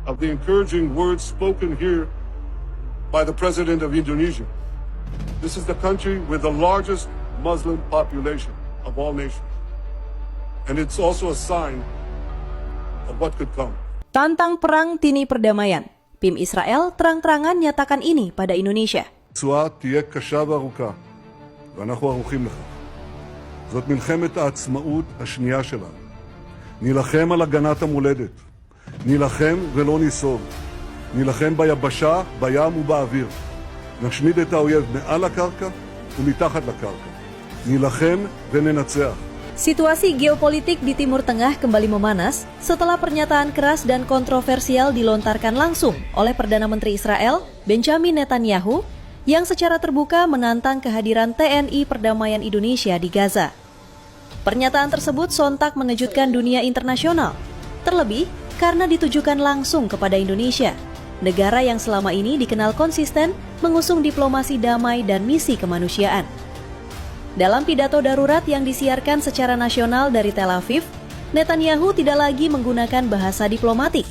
of the encouraging words spoken here by the President of Indonesia. This is the country with the largest Muslim population of all nations. And it's also a sign of what could come. Tantang perang tini perdamaian. PIM Israel terang-terangan nyatakan ini pada Indonesia. התשואה תהיה קשה וארוכה, ואנחנו ערוכים לכך. זאת מלחמת העצמאות השנייה שלנו. נילחם על הגנת המולדת. נילחם ולא ניסוג. נילחם ביבשה, בים ובאוויר. נשמיד את האויב מעל הקרקע ומתחת לקרקע. נילחם וננצח. Situasi geopolitik di Timur Tengah kembali memanas setelah pernyataan keras dan kontroversial dilontarkan langsung oleh Perdana Menteri Israel, Benjamin Netanyahu, yang secara terbuka menantang kehadiran TNI Perdamaian Indonesia di Gaza. Pernyataan tersebut sontak mengejutkan dunia internasional, terlebih karena ditujukan langsung kepada Indonesia, negara yang selama ini dikenal konsisten mengusung diplomasi damai dan misi kemanusiaan. Dalam pidato darurat yang disiarkan secara nasional dari Tel Aviv, Netanyahu tidak lagi menggunakan bahasa diplomatik.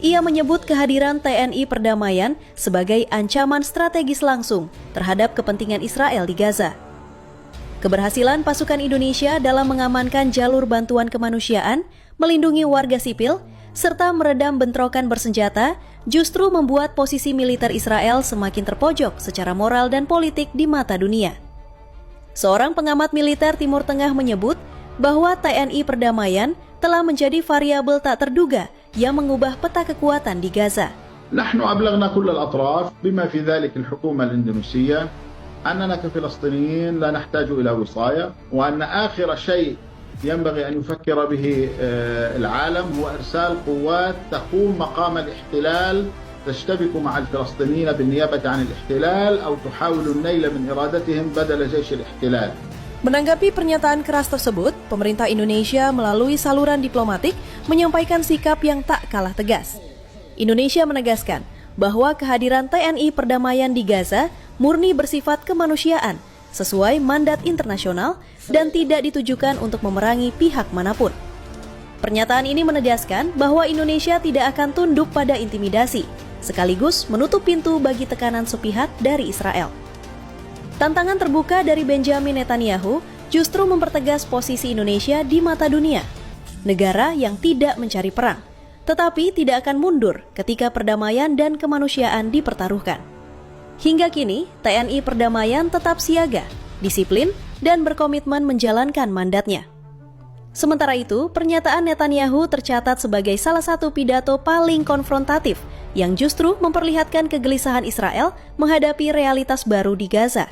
Ia menyebut kehadiran TNI Perdamaian sebagai ancaman strategis langsung terhadap kepentingan Israel di Gaza. Keberhasilan pasukan Indonesia dalam mengamankan jalur bantuan kemanusiaan, melindungi warga sipil, serta meredam bentrokan bersenjata justru membuat posisi militer Israel semakin terpojok secara moral dan politik di mata dunia. Seorang pengamat militer Timur Tengah menyebut bahwa TNI Perdamaian telah menjadi variabel tak terduga yang mengubah peta kekuatan di Gaza. نحن أبلغنا كل الأطراف بما في ذلك الحكومة الإندونيسية أننا كفلسطينيين لا نحتاج إلى وصاية وأن آخر شيء ينبغي أن يفكر به العالم هو إرسال قوات تقوم مقام الاحتلال تشتبك مع الفلسطينيين بالنيابة عن الاحتلال أو تحاول النيل من إرادتهم بدل جيش الاحتلال. Menanggapi pernyataan keras tersebut, pemerintah Indonesia melalui saluran diplomatik menyampaikan sikap yang tak kalah tegas. Indonesia menegaskan bahwa kehadiran TNI Perdamaian di Gaza murni bersifat kemanusiaan, sesuai mandat internasional dan tidak ditujukan untuk memerangi pihak manapun. Pernyataan ini menegaskan bahwa Indonesia tidak akan tunduk pada intimidasi, sekaligus menutup pintu bagi tekanan sepihak dari Israel. Tantangan terbuka dari Benjamin Netanyahu justru mempertegas posisi Indonesia di mata dunia, negara yang tidak mencari perang, tetapi tidak akan mundur ketika perdamaian dan kemanusiaan dipertaruhkan. Hingga kini, TNI Perdamaian tetap siaga, disiplin, dan berkomitmen menjalankan mandatnya. Sementara itu, pernyataan Netanyahu tercatat sebagai salah satu pidato paling konfrontatif yang justru memperlihatkan kegelisahan Israel menghadapi realitas baru di Gaza.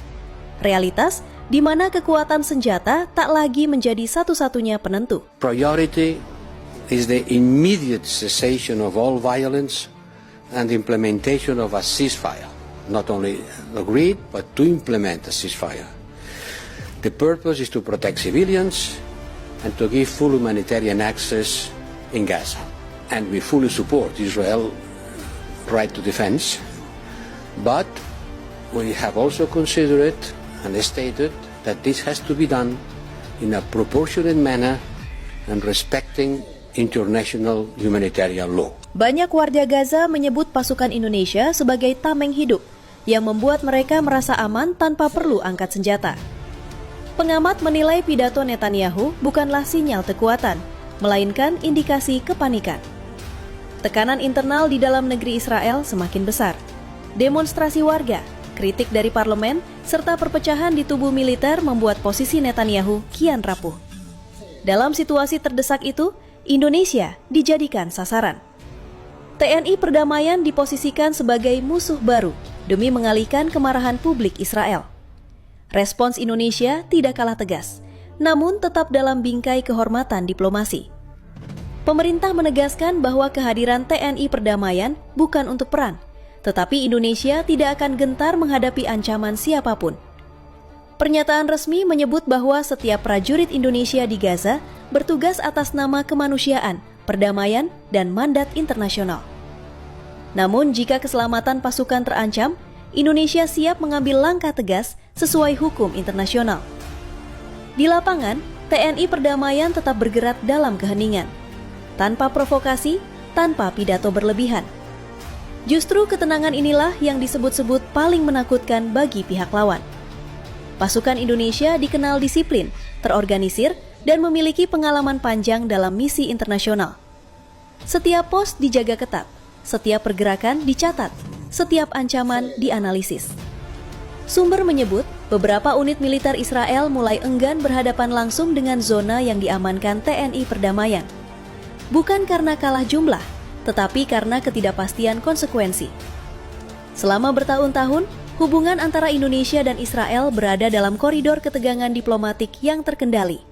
Realitas di mana kekuatan senjata tak lagi menjadi satu-satunya penentu. Priority is the immediate cessation of all violence and implementation of a ceasefire. Not only agreed, but to implement a ceasefire. The purpose is to protect civilians and to give full humanitarian access in Gaza. And we fully support Israel's right to defense. But we have also considered and stated that this has to be done in a proportionate manner and respecting international humanitarian law. Banyak warga Gaza menyebut pasukan Indonesia sebagai tameng hidup yang membuat mereka merasa aman tanpa perlu angkat senjata. Pengamat menilai pidato Netanyahu bukanlah sinyal kekuatan, melainkan indikasi kepanikan. Tekanan internal di dalam negeri Israel semakin besar. Demonstrasi warga, kritik dari parlemen, serta perpecahan di tubuh militer membuat posisi Netanyahu kian rapuh. Dalam situasi terdesak itu, Indonesia dijadikan sasaran. TNI Perdamaian diposisikan sebagai musuh baru demi mengalihkan kemarahan publik Israel. Respons Indonesia tidak kalah tegas, namun tetap dalam bingkai kehormatan diplomasi. Pemerintah menegaskan bahwa kehadiran TNI Perdamaian bukan untuk perang, tetapi Indonesia tidak akan gentar menghadapi ancaman siapapun. Pernyataan resmi menyebut bahwa setiap prajurit Indonesia di Gaza bertugas atas nama kemanusiaan, perdamaian, dan mandat internasional. Namun jika keselamatan pasukan terancam, Indonesia siap mengambil langkah tegas sesuai hukum internasional. Di lapangan, TNI Perdamaian tetap bergerak dalam keheningan. Tanpa provokasi, tanpa pidato berlebihan. Justru ketenangan inilah yang disebut-sebut paling menakutkan bagi pihak lawan. Pasukan Indonesia dikenal disiplin, terorganisir, dan memiliki pengalaman panjang dalam misi internasional. Setiap pos dijaga ketat, setiap pergerakan dicatat, setiap ancaman dianalisis. Sumber menyebut beberapa unit militer Israel mulai enggan berhadapan langsung dengan zona yang diamankan TNI Perdamaian. Bukan karena kalah jumlah, tetapi karena ketidakpastian konsekuensi. Selama bertahun-tahun, hubungan antara Indonesia dan Israel berada dalam koridor ketegangan diplomatik yang terkendali.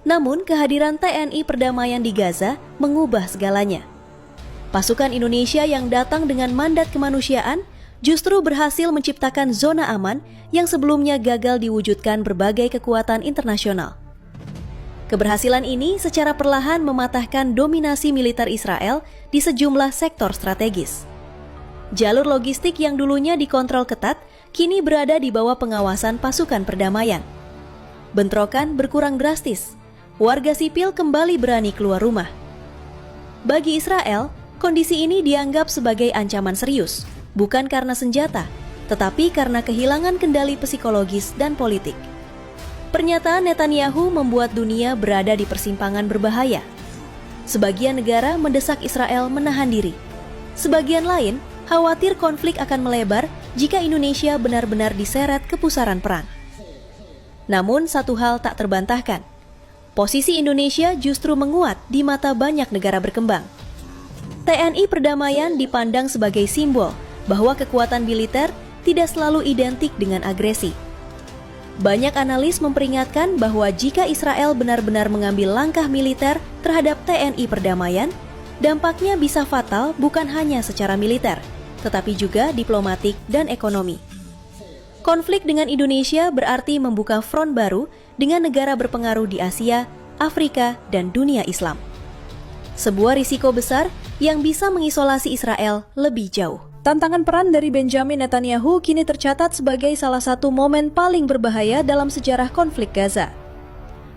Namun, kehadiran TNI Perdamaian di Gaza mengubah segalanya. Pasukan Indonesia yang datang dengan mandat kemanusiaan justru berhasil menciptakan zona aman yang sebelumnya gagal diwujudkan berbagai kekuatan internasional. Keberhasilan ini secara perlahan mematahkan dominasi militer Israel di sejumlah sektor strategis. Jalur logistik yang dulunya dikontrol ketat, kini berada di bawah pengawasan pasukan perdamaian. Bentrokan berkurang drastis, warga sipil kembali berani keluar rumah. Bagi Israel, kondisi ini dianggap sebagai ancaman serius, bukan karena senjata, tetapi karena kehilangan kendali psikologis dan politik. Pernyataan Netanyahu membuat dunia berada di persimpangan berbahaya. Sebagian negara mendesak Israel menahan diri. Sebagian lain khawatir konflik akan melebar jika Indonesia benar-benar diseret ke pusaran perang. Namun satu hal tak terbantahkan. Posisi Indonesia justru menguat di mata banyak negara berkembang. TNI Perdamaian dipandang sebagai simbol bahwa kekuatan militer tidak selalu identik dengan agresi. Banyak analis memperingatkan bahwa jika Israel benar-benar mengambil langkah militer terhadap TNI Perdamaian, dampaknya bisa fatal bukan hanya secara militer, tetapi juga diplomatik dan ekonomi. Konflik dengan Indonesia berarti membuka front baru dengan negara berpengaruh di Asia, Afrika, dan dunia Islam. Sebuah risiko besar yang bisa mengisolasi Israel lebih jauh. Tantangan peran dari Benjamin Netanyahu kini tercatat sebagai salah satu momen paling berbahaya dalam sejarah konflik Gaza.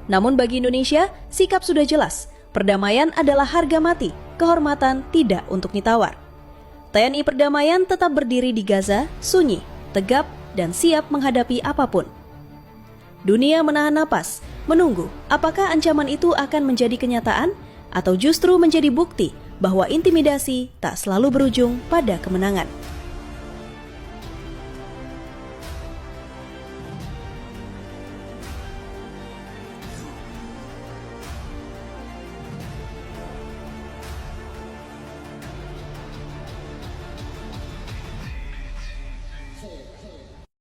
Namun bagi Indonesia, sikap sudah jelas. Perdamaian adalah harga mati, kehormatan tidak untuk ditawar. TNI Perdamaian tetap berdiri di Gaza, sunyi, tegap, dan siap menghadapi apapun. Dunia menahan napas, menunggu apakah ancaman itu akan menjadi kenyataan atau justru menjadi bukti bahwa intimidasi tak selalu berujung pada kemenangan.